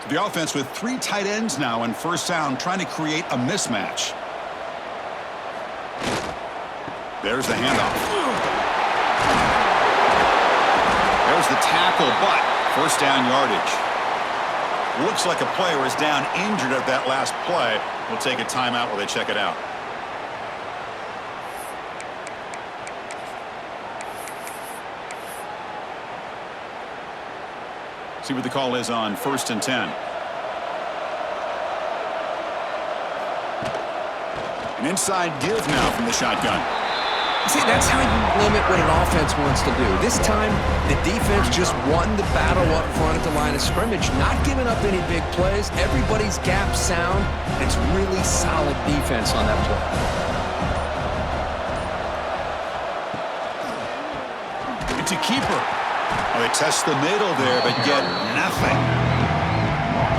The offense with 3 tight ends now in first down, trying to create a mismatch. There's the handoff. There's the tackle, but first down yardage. Looks like a player is down injured at that last play. We'll take a timeout while they check it out. See what the call is on 1st and 10. An inside give now from the shotgun. See, that's how you limit what an offense wants to do. This time, the defense just won the battle up front at the line of scrimmage, not giving up any big plays. Everybody's gap sound. It's really solid defense on that play. It's a keeper. Oh, they test the middle there, but get nothing.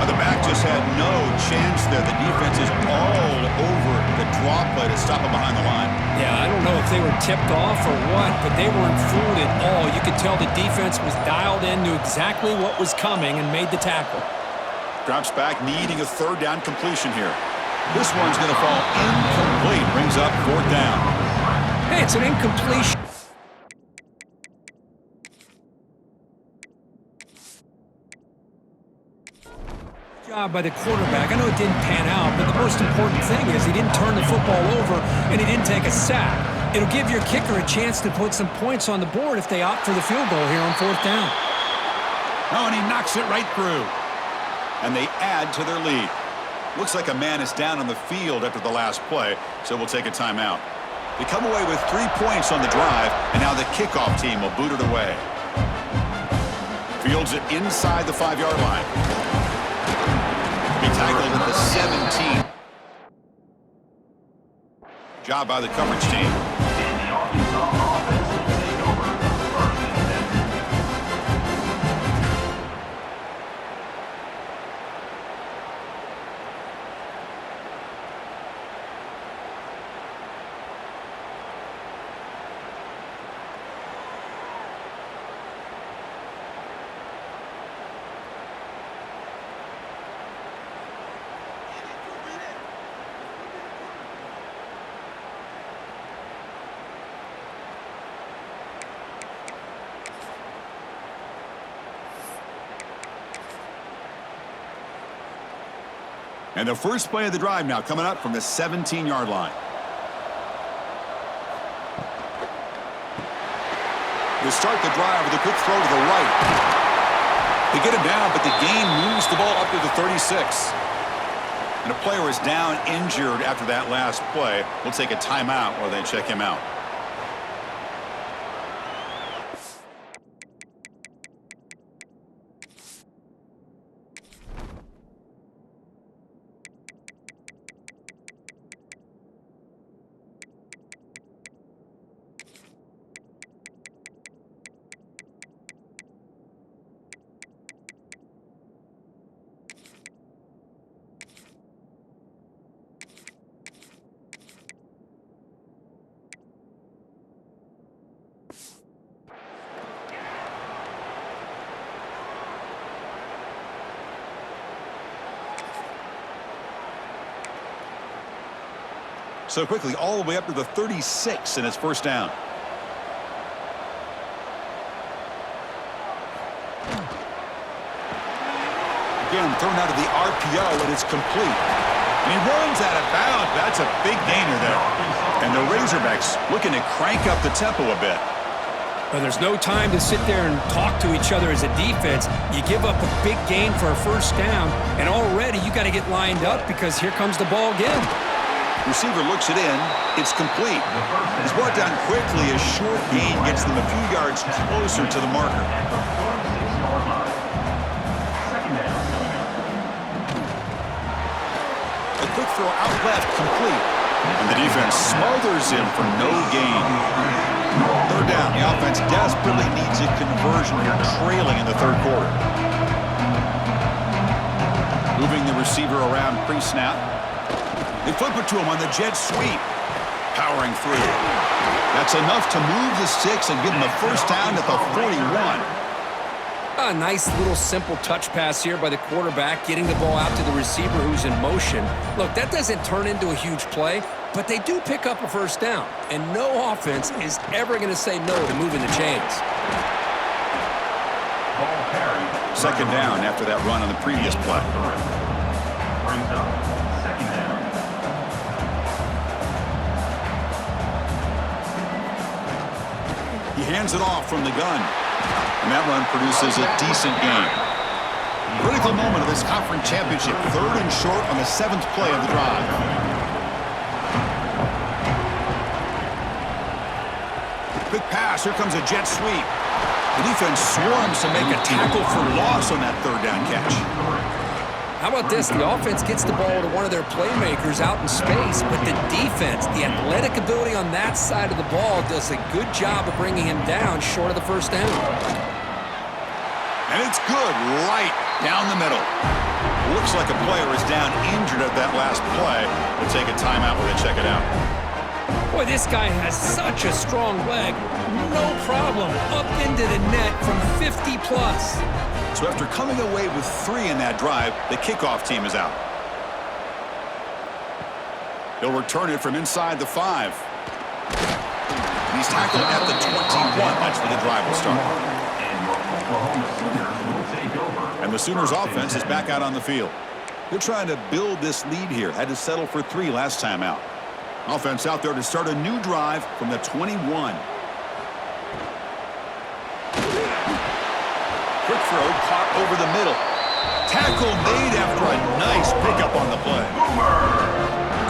Oh, the back just had no chance there. The defense is all over the draw play to stop him behind the line. Yeah, I don't know if they were tipped off or what, but they weren't fooled at all. You could tell the defense was dialed in, knew exactly what was coming, and made the tackle. Drops back, needing a 3rd down completion here. This one's going to fall incomplete. Brings up 4th down. Hey, it's an incompletion. Job by the quarterback. I know it didn't pan out, but the most important thing is he didn't turn the football over and he didn't take a sack. It'll give your kicker a chance to put some points on the board if they opt for the field goal here on 4th down. Oh, and he knocks it right through. And they add to their lead. Looks like a man is down on the field after the last play, so we'll take a timeout. They come away with 3 points on the drive, and now the kickoff team will boot it away. Fields it inside the 5-yard line. Be tackled at the 17. Job by the coverage team. And the first play of the drive now coming up from the 17-yard line. They start the drive with a quick throw to the right. They get him down, but the gain moves the ball up to the 36. And a player is down injured after that last play. We'll take a timeout while they check him out. So quickly, all the way up to the 36, and it's first down. Again, thrown out of the RPO, and it's complete. And he runs out of bounds. That's a big gainer there. And the Razorbacks looking to crank up the tempo a bit. Well, there's no time to sit there and talk to each other as a defense. You give up a big gain for a first down, and already you got to get lined up because here comes the ball again. Receiver looks it in. It's complete. He's brought down quickly. A short gain gets them a few yards closer to the marker. A quick throw out left, complete. And the defense smothers him for no gain. 3rd down. The offense desperately needs a conversion here, trailing in the 3rd quarter. Moving the receiver around pre-snap. They flip it to him on the jet sweep. Powering through. That's enough to move the sticks and give him a first down at the 41. A nice little simple touch pass here by the quarterback, getting the ball out to the receiver who's in motion. Look, that doesn't turn into a huge play, but they do pick up a first down, and no offense is ever going to say no to moving the chains. Second down after that run on the previous play. Brings up second down. He hands it off from the gun. And that run produces a decent gain. Critical moment of this conference championship. 3rd and short on the 7th play of the drive. Quick pass. Here comes a jet sweep. The defense swarms to make a tackle for loss on that 3rd down catch. How about this? The offense gets the ball to one of their playmakers out in space, but the defense, the athletic ability on that side of the ball, does a good job of bringing him down short of the first down. And it's good right down the middle. Looks like a player is down injured at that last play. We'll take a timeout while they check it out. Boy, this guy has such a strong leg. No problem. Up into the net from 50 plus. So after coming away with 3 in that drive, the kickoff team is out. He'll return it from inside the 5. He's tackled at the 21. That's where the drive will start. And the Sooners offense is back out on the field. They're trying to build this lead here. Had to settle for 3 last time out. Offense out there to start a new drive from the 21. Quick throw, caught over the middle. Tackle made after a nice pickup on the play.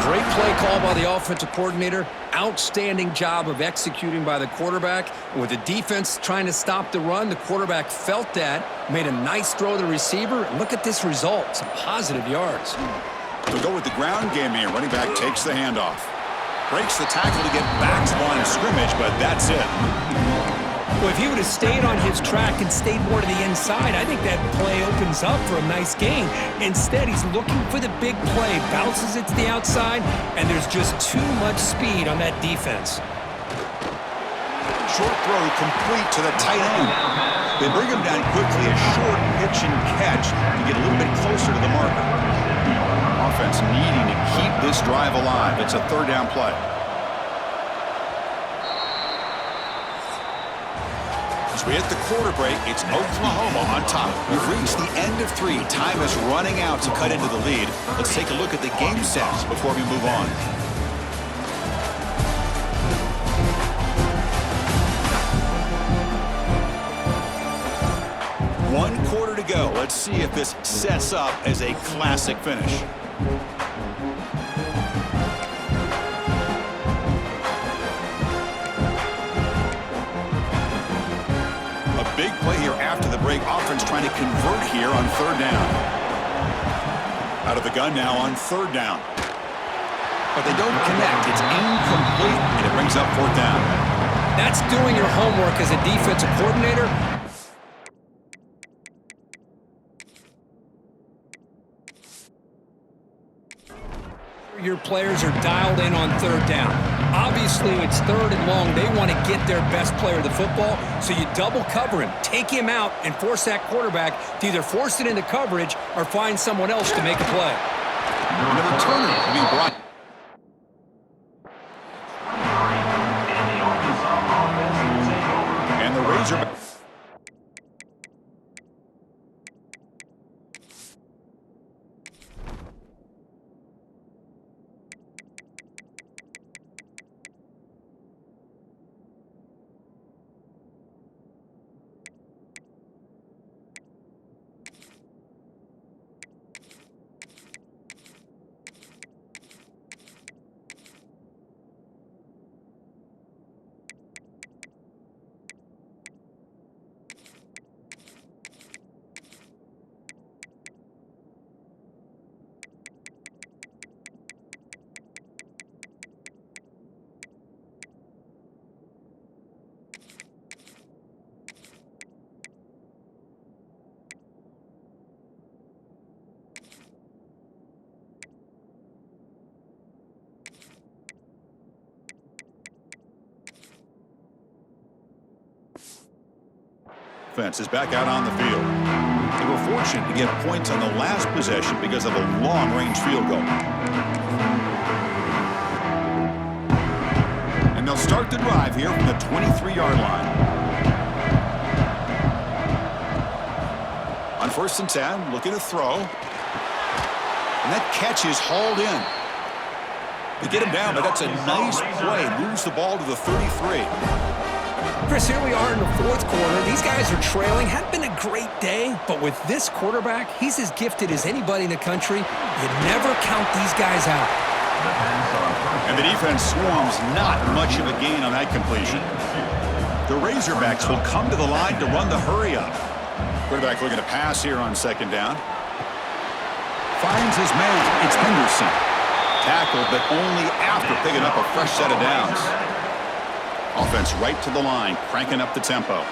Great play call by the offensive coordinator. Outstanding job of executing by the quarterback. With the defense trying to stop the run, the quarterback felt that, made a nice throw to the receiver. And look at this result, some positive yards. We'll go with the ground game here. Running back takes the handoff. Breaks the tackle to get back to the line of scrimmage, but that's it. Well, if he would have stayed on his track and stayed more to the inside, I think that play opens up for a nice gain. Instead, he's looking for the big play, bounces it to the outside, and there's just too much speed on that defense. Short throw complete to the tight end. They bring him down quickly, a short pitch and catch to get a little bit closer to the marker. Offense needing to keep this drive alive. It's a 3rd down play. As we hit the quarter break, it's Oklahoma on top. We've reached the end of 3. Time is running out to cut into the lead. Let's take a look at the game stats before we move on. One quarter to go. Let's see if this sets up as a classic finish. Big play here after the break. Offense trying to convert here on 3rd down. Out of the gun now on 3rd down. But they don't connect. It's incomplete, and it brings up 4th down. That's doing your homework as a defensive coordinator. Your players are dialed in on 3rd down. Obviously, it's 3rd and long. They want to get their best player the football, so you double cover him, take him out, and force that quarterback to either force it into coverage or find someone else to make a play. And the returner to be brought. And the Razorbacks. offense is back out on the field. They were fortunate to get points on the last possession because of a long-range field goal. And they'll start the drive here from the 23-yard line. On 1st and 10, looking to throw. And that catch is hauled in. They get him down, but that's a nice play. Moves the ball to the 33. Chris, here we are in the 4th quarter. These guys are trailing. Hadn't been a great day, but with this quarterback, he's as gifted as anybody in the country. You never count these guys out. And the defense swarms not much of a gain on that completion. The Razorbacks will come to the line to run the hurry up. Quarterback looking to pass here on 2nd down. Finds his man. It's Henderson. Tackled, but only after picking up a fresh set of downs. Offense right to the line, cranking up the tempo.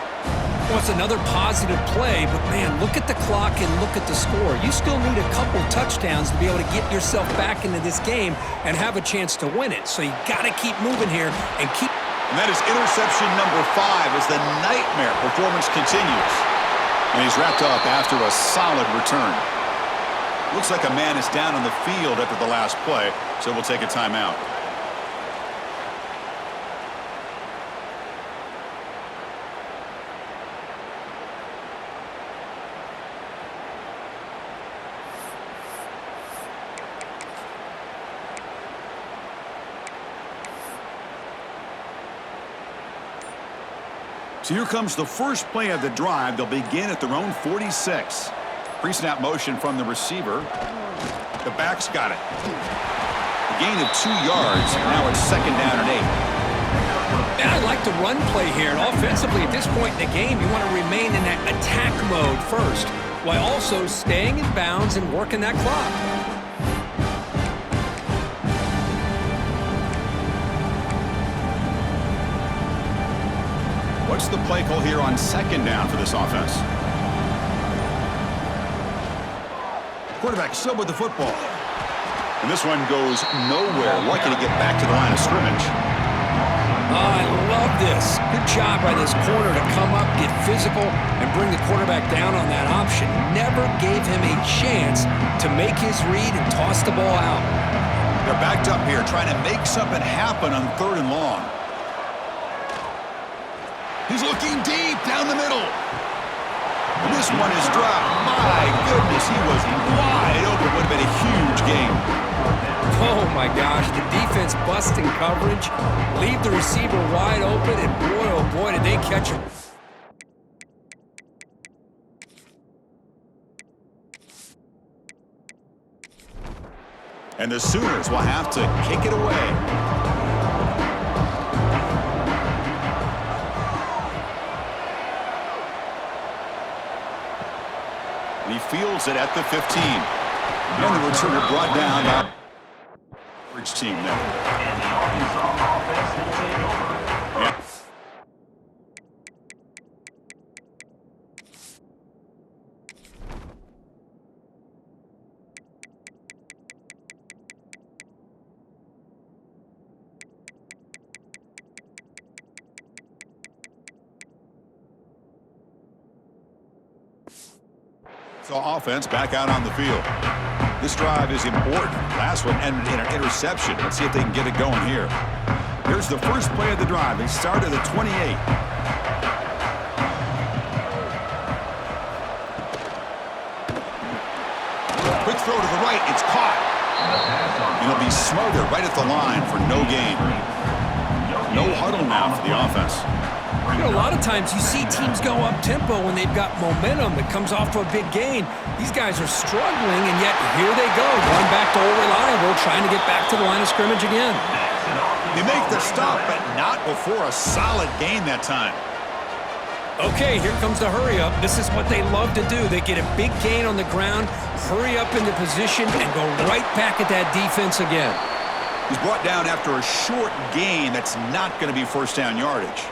Well, it's another positive play, but man, look at the clock and look at the score. You still need a couple touchdowns to be able to get yourself back into this game and have a chance to win it. So you got to keep moving here and keep. And that is interception number 5 as the nightmare performance continues. And he's wrapped up after a solid return. Looks like a man is down on the field after the last play, so we'll take a timeout. So here comes the first play of the drive. They'll begin at their own 46. Pre-snap motion from the receiver. The back's got it. A gain of 2 yards. Now it's 2nd down and 8. And I like the run play here. And offensively, at this point in the game, you want to remain in that attack mode first, while also staying in bounds and working that clock. What's the play call here on 2nd down for this offense? Quarterback still with the football. And this one goes nowhere. Lucky to get back to the line of scrimmage. Oh, I love this. Good job by this corner to come up, get physical, and bring the quarterback down on that option. Never gave him a chance to make his read and toss the ball out. They're backed up here trying to make something happen on 3rd and long. He's looking deep down the middle. And this one is dropped. My goodness, he was wide open. Would have been a huge game. Oh, my gosh. The defense busting coverage, leave the receiver wide open, and boy, oh, boy, did they catch him. And the Sooners will have to kick it away. He fields it at the 15. And the returner brought down by the team now. And the Arkansas offense will take over. Yeah. So offense back out on the field. This drive is important. Last one ended in an interception. Let's see if they can get it going here. Here's the first play of the drive. They start at the 28. Quick throw to the right. It's caught. And it'll be smothered right at the line for no gain. No huddle now for the offense. You know, a lot of times you see teams go up-tempo when they've got momentum that comes off of a big gain. These guys are struggling, and yet here they go, going back to old reliable, trying to get back to the line of scrimmage again. They make the stop, but not before a solid gain that time. Okay, here comes the hurry-up. This is what they love to do. They get a big gain on the ground, hurry up into position, and go right back at that defense again. He's brought down after a short gain that's not going to be first down yardage.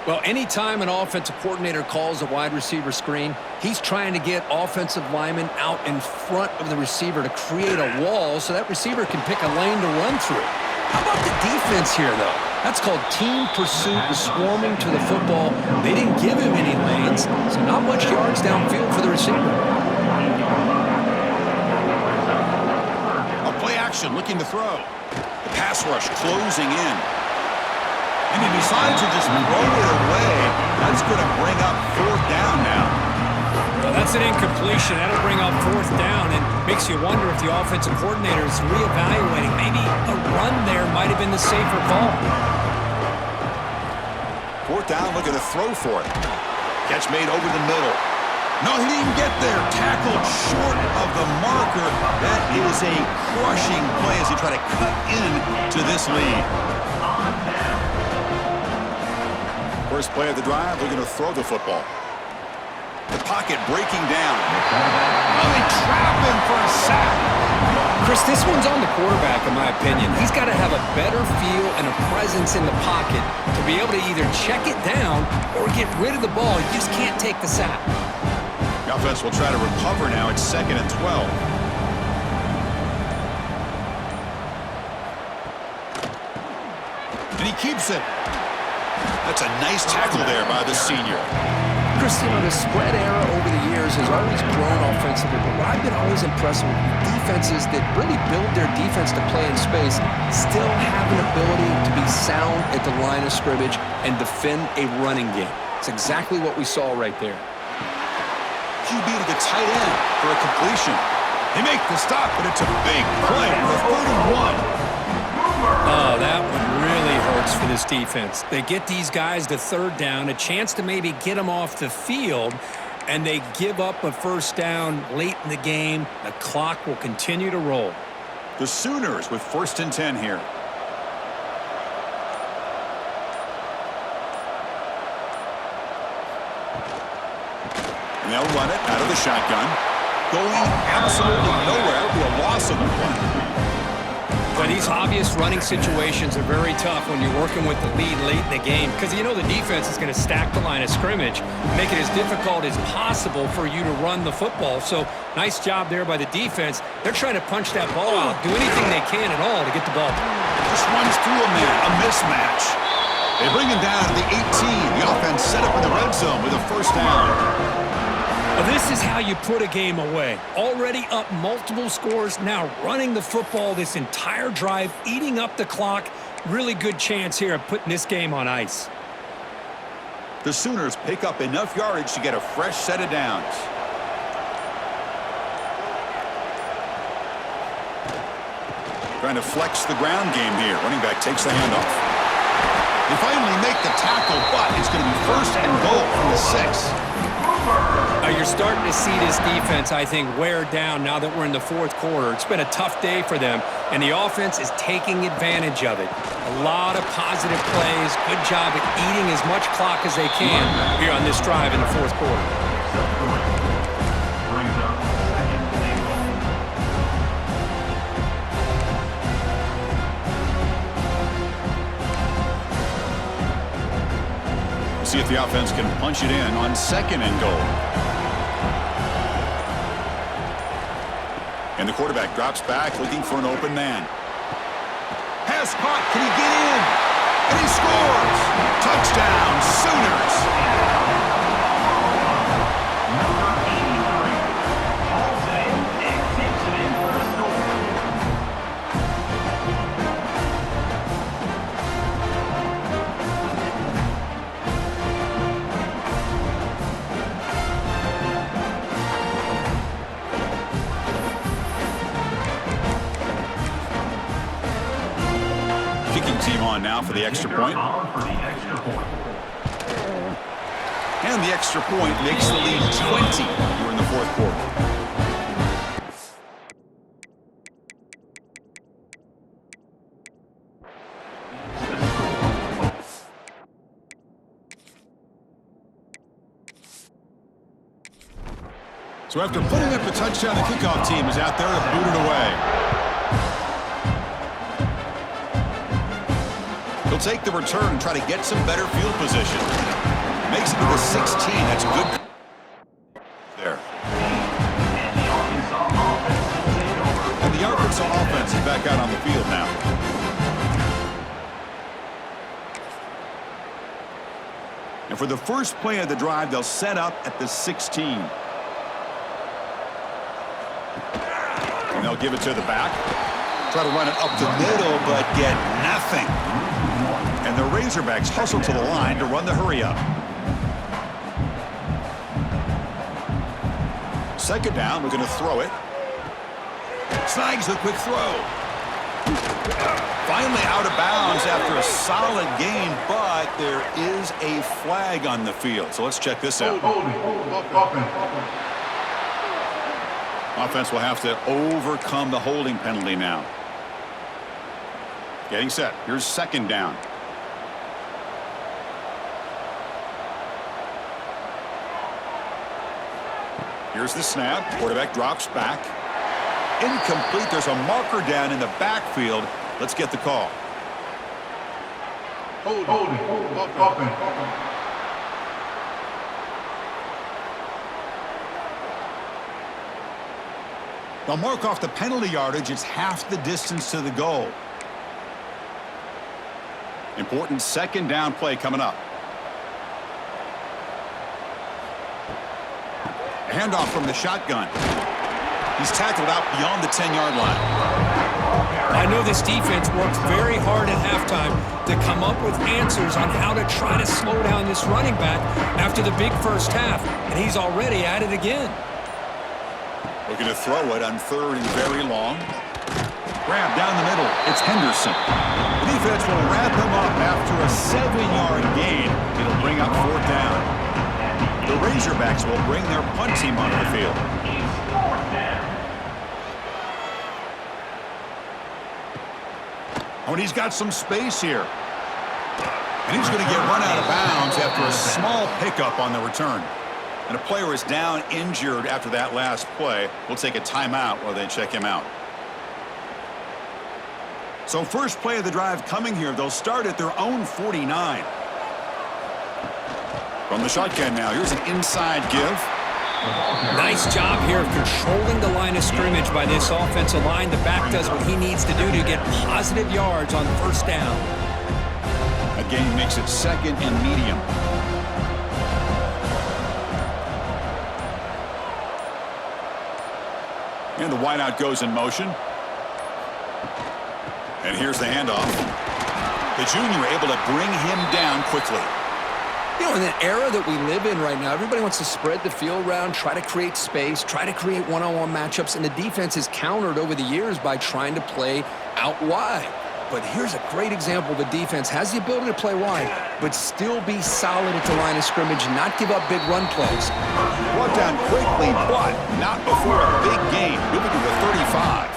Well, anytime an offensive coordinator calls a wide receiver screen, he's trying to get offensive linemen out in front of the receiver to create a wall so that receiver can pick a lane to run through. How about the defense here, though? That's called team pursuit and swarming to the football. They didn't give him any lanes, so not much yards downfield for the receiver. A play action looking to throw. The pass rush closing in. And he decides to just throw it away. That's going to bring up 4th down now. Well, that's an incompletion. That'll bring up 4th down and makes you wonder if the offensive coordinator is reevaluating. Maybe a run there might have been the safer call. 4th down, looking to throw for it. Catch made over the middle. No, he didn't get there. Tackled short of the marker. That is a crushing play as he tried to cut in to this lead. First play of the drive, looking to throw the football. The pocket breaking down. Oh, they trap him for a sack. Chris, this one's on the quarterback, in my opinion. He's got to have a better feel and a presence in the pocket to be able to either check it down or get rid of the ball. You just can't take the sack. The offense will try to recover now. It's 2nd and 12. And he keeps it. That's a nice tackle there by the senior. Chris, you know, the spread era over the years has always grown offensively, but what I've been always impressed with defenses that really build their defense to play in space still have an ability to be sound at the line of scrimmage and defend a running game. It's exactly what we saw right there. QB to the tight end for a completion. They make the stop, but it's a big play for 31. Oh, that one really hurts for this defense. They get these guys to 3rd down, a chance to maybe get them off the field, and they give up a 1st down late in the game. The clock will continue to roll. The Sooners with 1st and 10 here. And they'll run it out of the shotgun. Going absolutely nowhere. It'll be a loss of the play. But these obvious running situations are very tough when you're working with the lead late in the game because you know the defense is going to stack the line of scrimmage, make it as difficult as possible for you to run the football. So nice job there by the defense. They're trying to punch that ball out, do anything they can at all to get the ball. Just runs through a man, a mismatch. They bring him down to the 18. The offense set up in the red zone with a 1st down. This is how you put a game away. Already up multiple scores, now running the football this entire drive, eating up the clock. Really good chance here of putting this game on ice. The Sooners pick up enough yardage to get a fresh set of downs. Trying to flex the ground game here. Running back takes the handoff. They finally make the tackle, but it's going to be 1st and goal from the 6. You're starting to see this defense, I think, wear down now that we're in the 4th quarter. It's been a tough day for them, and the offense is taking advantage of it. A lot of positive plays. Good job at eating as much clock as they can here on this drive in the 4th quarter. See if the offense can punch it in on 2nd and goal. And the quarterback drops back looking for an open man. Pass caught. Can he get in? And he scores. Touchdown, Sooners. Team on now for the extra point. And the extra point makes the lead 20 here in the 4th quarter. So after putting up the touchdown, the kickoff team is out there to boot it away. He'll take the return and try to get some better field position. Makes it to the 16. That's good there. And the Arkansas offense is back out on the field now. And for the first play of the drive, they'll set up at the 16. And they'll give it to the back. Try to run it up the middle, but get nothing. And the Razorbacks hustle to the line to run the hurry up. Second down, we're going to throw it. Snags the quick throw. Finally out of bounds after a solid gain, but there is a flag on the field. So let's check this out. Offense will have to overcome the holding penalty now. Getting set. Here's second down. Here's the snap. Quarterback drops back. Incomplete. There's a marker down in the backfield. Let's get the call. They'll mark off the penalty yardage. It's half the distance to the goal. Important second down play coming up. A handoff from the shotgun. He's tackled out beyond the 10-yard line. I know this defense worked very hard at halftime to come up with answers on how to try to slow down this running back after the big first half, and he's already at it again. Looking to throw it on third and very long. Grab down the middle. It's Henderson. The defense will wrap him up after a 7-yard gain. It'll bring up fourth down. The Razorbacks will bring their punt team onto the field. Oh, and he's got some space here. And he's going to get run out of bounds after a small pickup on the return. And a player is down injured after that last play. We'll take a timeout while they check him out. So first play of the drive coming here. They'll start at their own 49. From the shotgun now, here's an inside give. Nice job here of controlling the line of scrimmage by this offensive line. The back does what he needs to do to get positive yards on first down. A gain makes it second and medium. And the wideout goes in motion. And here's the handoff. The junior able to bring him down quickly. You know, in the era that we live in right now, everybody wants to spread the field around, try to create space, try to create one-on-one matchups, and the defense is countered over the years by trying to play out wide. But here's a great example. The defense has the ability to play wide, but still be solid at the line of scrimmage, not give up big run plays. Brought down quickly, but not before a big gain. Moving to the 35.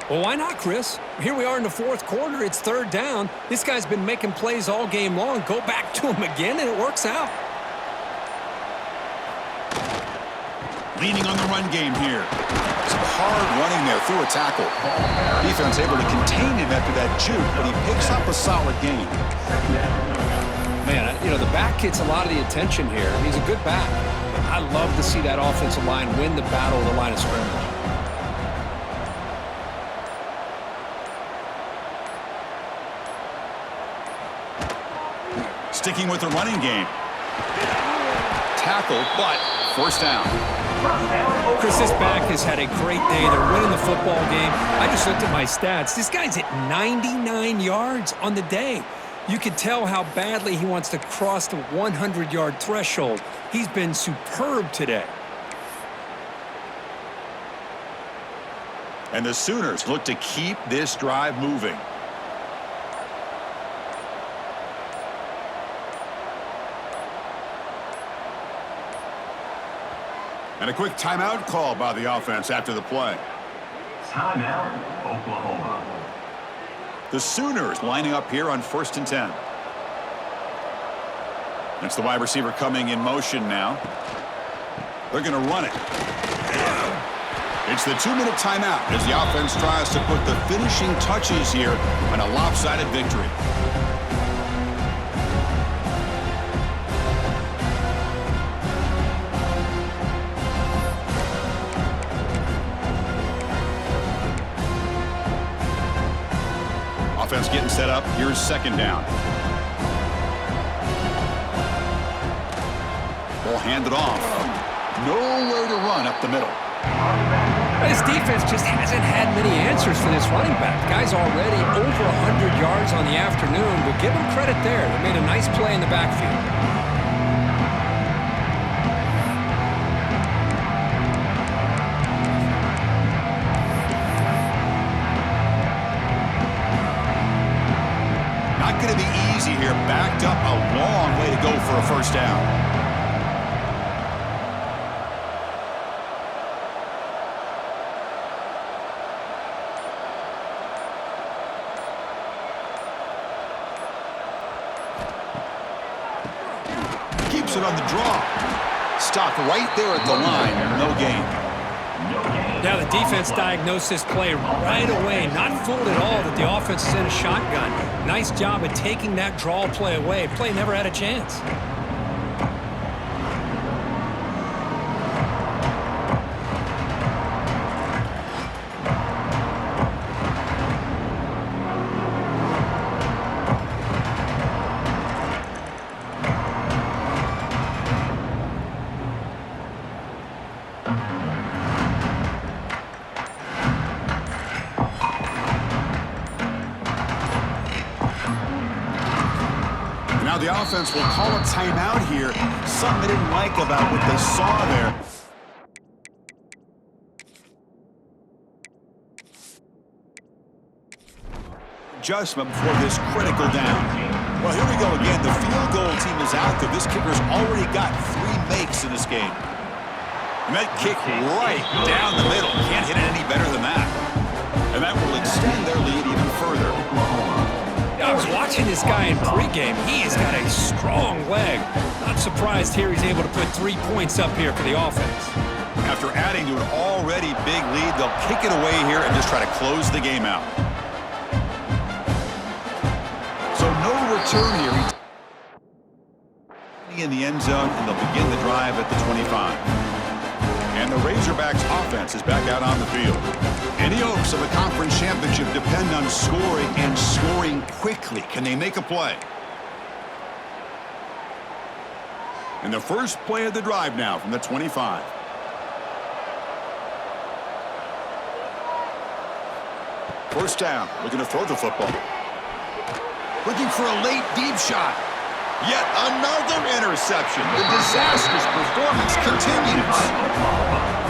Well, why not, Chris? Here we are in the fourth quarter. It's third down. This guy's been making plays all game long. Go back to him again, and it works out. Leaning on the run game here. Some hard running there through a tackle. Defense able to contain him after that juke, but he picks up a solid gain. Man, you know, the back gets a lot of the attention here. He's a good back. I love to see that offensive line win the battle of the line of scrimmage. Sticking with the running game. Tackle, but first down. Chris, this back has had a great day. They're winning the football game. I just looked at my stats. This guy's at 99 yards on the day. You can tell how badly he wants to cross the 100-yard threshold. He's been superb today. And the Sooners look to keep this drive moving. And a quick timeout call by the offense after the play. Timeout, Oklahoma. The Sooners lining up here on 1st and 10. It's the wide receiver coming in motion now. They're going to run it. It's the 2-minute timeout as the offense tries to put the finishing touches here on a lopsided victory. Offense getting set up. Here's second down. Ball handed off. Nowhere to run up the middle. This defense just hasn't had many answers for this running back. The guy's already over 100 yards on the afternoon, but give him credit there. They made a nice play in the backfield. Not going to be easy here. Backed up a long way to go for a first down. Keeps it on the draw. Stopped right there at the line. No gain. Now the defense diagnosed this play right away. Not fooled at all that the offense is in a shotgun. Nice job of taking that draw play away. Play never had a chance. Now the offense will call a timeout here. Something they didn't like about what they saw there. Adjustment before this critical down. Well, here we go again. The field goal team is out there. This kicker's already got 3 makes in this game. And that kick right down the middle. Can't hit it any better than that. And that will extend their lead even further. I was watching this guy in pregame. He has got a strong leg. Not surprised here he's able to put 3 points up here for the offense. After adding to an already big lead, they'll kick it away here and just try to close the game out. So no return here. In the end zone, and they'll begin the drive at the 25. And the Razorbacks offense is back out on the field. Any hopes of a conference championship depend on scoring and scoring quickly. Can they make a play? And the first play of the drive now from the 25. First down, looking to throw the football. Looking for a late deep shot. Yet another interception. The disastrous performance continues.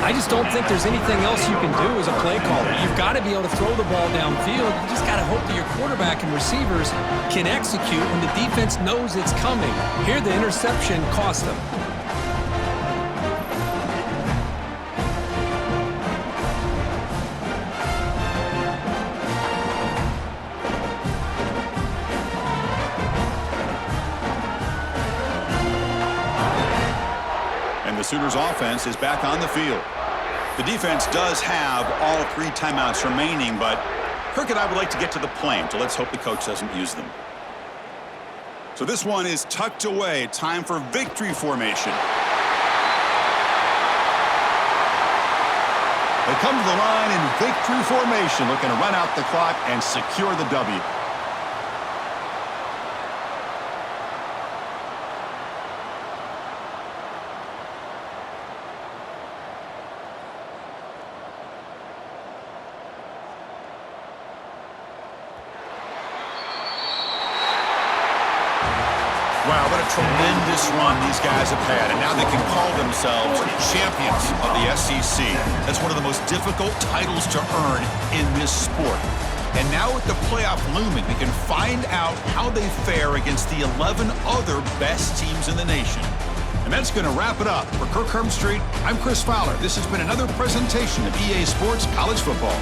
I just don't think there's anything else you can do as a play caller. You've got to be able to throw the ball downfield. You just got to hope that your quarterback and receivers can execute when the defense knows it's coming. Here, the interception cost them. The Sooners offense is back on the field. The defense does have all 3 timeouts remaining, but Kirk and I would like to get to the plane, so let's hope the coach doesn't use them. So this one is tucked away. Time for victory formation. They come to the line in victory formation, looking to run out the clock and secure the W. Wow, what a tremendous run these guys have had, and now they can call themselves champions of the SEC. That's one of the most difficult titles to earn in this sport. And now with the playoff looming, we can find out how they fare against the 11 other best teams in the nation. And that's going to wrap it up. For Kirk Herbstreit, I'm Chris Fowler. This has been another presentation of EA Sports College Football.